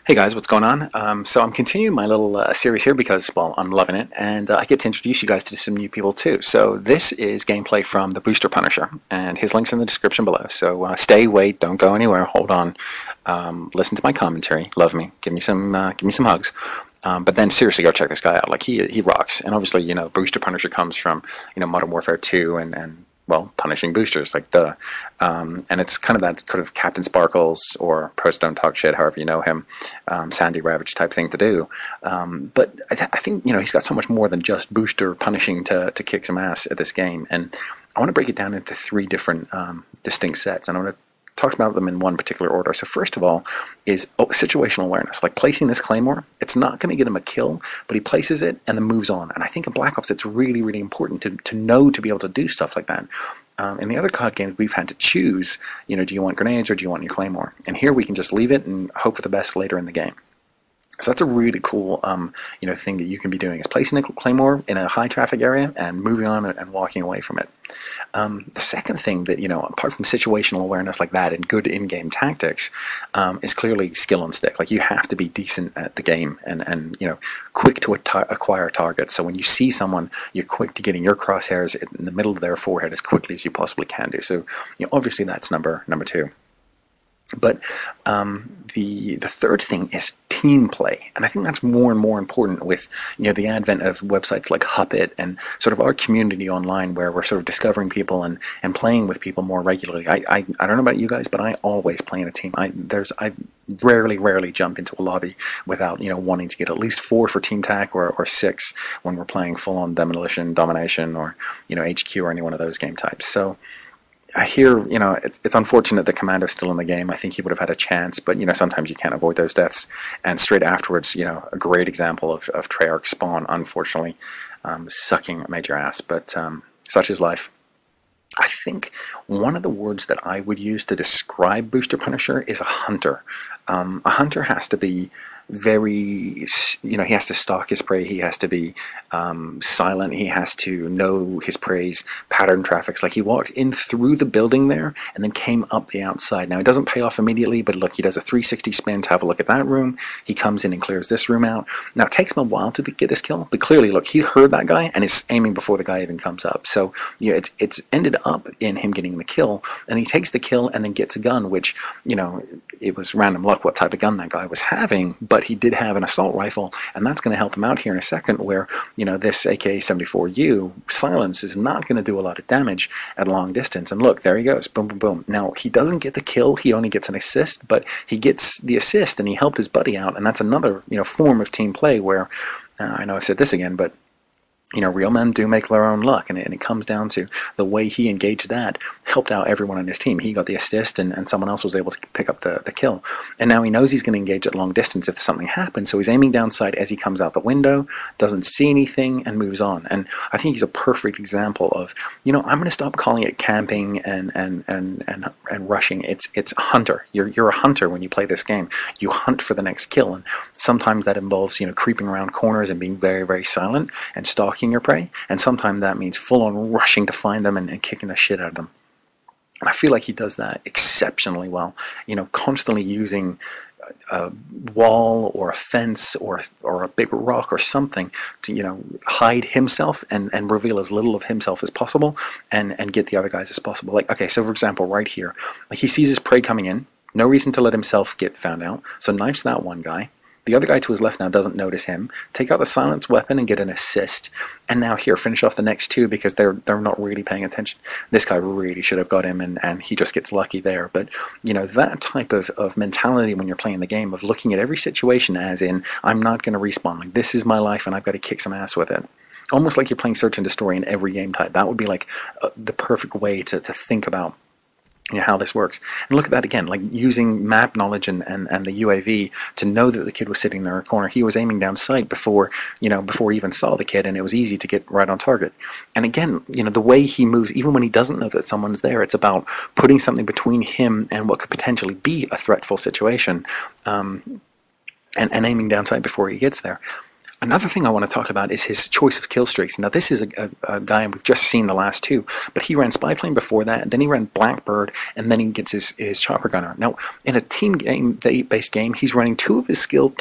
Hey guys, what's going on? So I'm continuing my little series here because, well, I'm loving it, and I get to introduce you guys to some new people too. So this is gameplay from the Booster Punisher, and his link's in the description below. So stay, wait, don't go anywhere, hold on, listen to my commentary, love me, give me some hugs. But then seriously, go check this guy out. Like he rocks, and obviously, Booster Punisher comes from Modern Warfare 2 and well, punishing boosters like and it's kind of that Captain Sparkles or Pros Don't Talk Shit, however you know him, Sandy Ravage type thing to do. But I think he's got so much more than just booster punishing to kick some ass at this game, and I want to break it down into three different distinct sets, and I want to talk about them in one particular order. So first of all is situational awareness, like placing this claymore. It's not going to get him a kill, but he places it and then moves on. And I think in Black Ops it's really, really important to know to be able to do stuff like that. In the other COD games we've had to choose, do you want grenades or do you want your claymore? And here we can just leave it and hope for the best later in the game. So that's a really cool, thing that you can be doing, is placing a claymore in a high traffic area and moving on and walking away from it. The second thing that, apart from situational awareness like that and good in-game tactics, is clearly skill on stick. Like, you have to be decent at the game and quick to acquire targets. So when you see someone, you're quick to getting your crosshairs in the middle of their forehead as quickly as you possibly can do. So, obviously that's number two. But the third thing is team play, and I think that's more and more important with the advent of websites like Huppet and sort of our community online, where we're sort of discovering people and playing with people more regularly. I don't know about you guys, but I always play in a team. I rarely jump into a lobby without wanting to get at least 4 for team tac or 6 when we're playing full on demolition, domination, or HQ or any one of those game types. So I hear, it's unfortunate that Commando's still in the game. I think he would have had a chance, but, sometimes you can't avoid those deaths. And straight afterwards, a great example of Treyarch Spawn, unfortunately, sucking major ass. But such is life. I think one of the words that I would use to describe Booster Punisher is a hunter. A hunter has to be very, he has to stalk his prey, he has to be silent, he has to know his prey's pattern traffics. Like, he walked in through the building there and then came up the outside. Now, it doesn't pay off immediately, but look, he does a 360 spin to have a look at that room, he comes in and clears this room out. Now, it takes him a while to get this kill, but clearly, look, he heard that guy and is aiming before the guy even comes up. So, it's ended up in him getting the kill, and he takes the kill and then gets a gun, which, it was random luck what type of gun that guy was having, but he did have an assault rifle, and that's going to help him out here in a second, where, this AK-74U silence is not going to do a lot of damage at long distance. And look, there he goes, boom, boom, boom. Now, he doesn't get the kill, he only gets an assist, but he gets the assist, and he helped his buddy out, and that's another, form of team play where, I know I've said this again, but real men do make their own luck, and it comes down to the way he engaged that helped out everyone on his team. He got the assist, and someone else was able to pick up the kill. And now he knows he's going to engage at long distance if something happens, so he's aiming down sight as he comes out the window, doesn't see anything, and moves on. And I think he's a perfect example of, I'm going to stop calling it camping and rushing. It's hunter. You're a hunter when you play this game. You hunt for the next kill, and sometimes that involves, creeping around corners and being very, very silent and stalking your prey, and sometimes that means full-on rushing to find them and kicking the shit out of them. And I feel like he does that exceptionally well, constantly using a wall or a fence or a big rock or something to hide himself and reveal as little of himself as possible and get the other guys as possible. Like, okay, so for example, right here, like, he sees his prey coming in, no reason to let himself get found out, so knifes that one guy. The other guy to his left now doesn't notice him. Take out the silence weapon and get an assist. And now here, finish off the next two because they're not really paying attention. This guy really should have got him, and he just gets lucky there. But, that type of mentality when you're playing the game, of looking at every situation as in, I'm not going to respawn. Like, this is my life, and I've got to kick some ass with it. Almost like you're playing Search and Destroy in every game type. That would be like the perfect way to think about how this works. And look at that again, like using map knowledge and the UAV to know that the kid was sitting there in a corner. He was aiming down sight before he even saw the kid, and it was easy to get right on target. And again, the way he moves, even when he doesn't know that someone's there, it's about putting something between him and what could potentially be a threatful situation, and aiming down sight before he gets there. Another thing I want to talk about is his choice of kill streaks. Now, this is a guy we've just seen the last two, but he ran Spy Plane before that, then he ran Blackbird, and then he gets his Chopper Gunner. Now, in a team based game, he's running two of his kill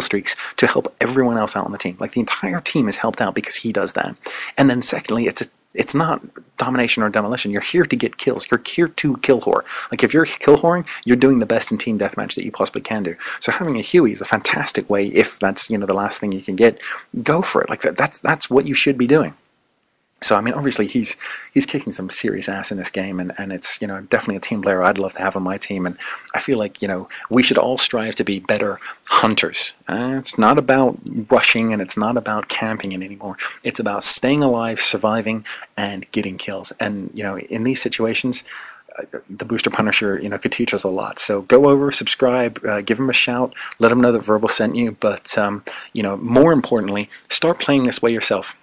streaks to help everyone else out on the team. Like, the entire team is helped out because he does that. And then secondly, it's not domination or demolition. You're here to get kills. You're here to kill whore. Like, if you're kill whoring, you're doing the best in team deathmatch that you possibly can do. So having a Huey is a fantastic way. If that's, you know, the last thing you can get, go for it. Like, that's what you should be doing. So, I mean, obviously he's kicking some serious ass in this game, and it's, you know, definitely a team player I'd love to have on my team, and I feel like, you know, we should all strive to be better hunters. It's not about rushing, and it's not about camping it anymore. It's about staying alive, surviving, and getting kills. And, you know, in these situations, the Booster Punisher, you know, could teach us a lot. So go over, subscribe, give him a shout, let him know that Verbal sent you, but, you know, more importantly, start playing this way yourself.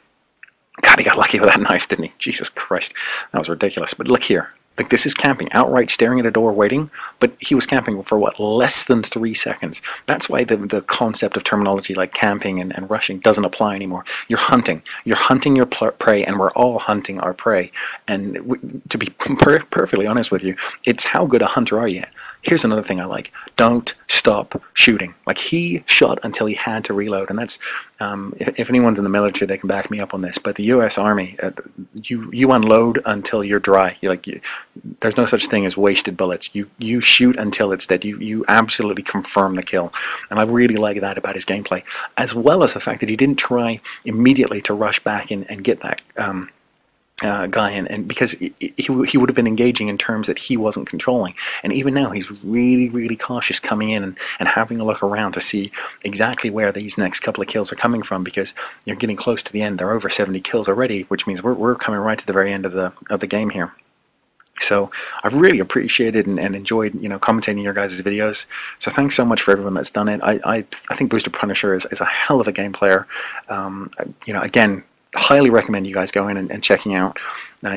God, he got lucky with that knife, didn't he? Jesus Christ. That was ridiculous. But look here. Like, this is camping. Outright staring at a door waiting. But he was camping for, what, less than 3 seconds. That's why the concept of terminology like camping and rushing doesn't apply anymore. You're hunting. You're hunting your prey, and we're all hunting our prey. And to be perfectly honest with you, it's how good a hunter are you. Here's another thing I like. Don't stop shooting. Like, he shot until he had to reload, and that's, if anyone's in the military, they can back me up on this, but the U.S. Army, you unload until you're dry. There's no such thing as wasted bullets. You shoot until it's dead. You absolutely confirm the kill, and I really like that about his gameplay, as well as the fact that he didn't try immediately to rush back and get that guy in, and because he would have been engaging in terms that he wasn't controlling. And even now, he's really cautious coming in and having a look around to see exactly where these next couple of kills are coming from, because you're getting close to the end. They're over 70 kills already, which means we're coming right to the very end of the game here. So I've really appreciated and enjoyed, you know, commentating your guys' videos. So thanks so much for everyone that's done it. I think Booster Punisher is a hell of a game player. You know, again, highly recommend you guys going and checking out.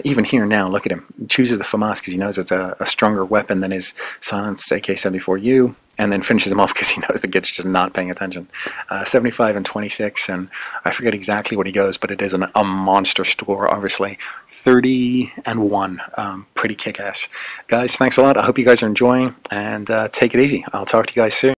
Even here now, look at him. He chooses the FAMAS because he knows it's a stronger weapon than his silenced AK-74U, and then finishes him off because he knows the kid's just not paying attention. 75 and 26, and I forget exactly what he goes, but it is a monster score, obviously. 30 and 1. Pretty kick-ass. Guys, thanks a lot. I hope you guys are enjoying, and take it easy. I'll talk to you guys soon.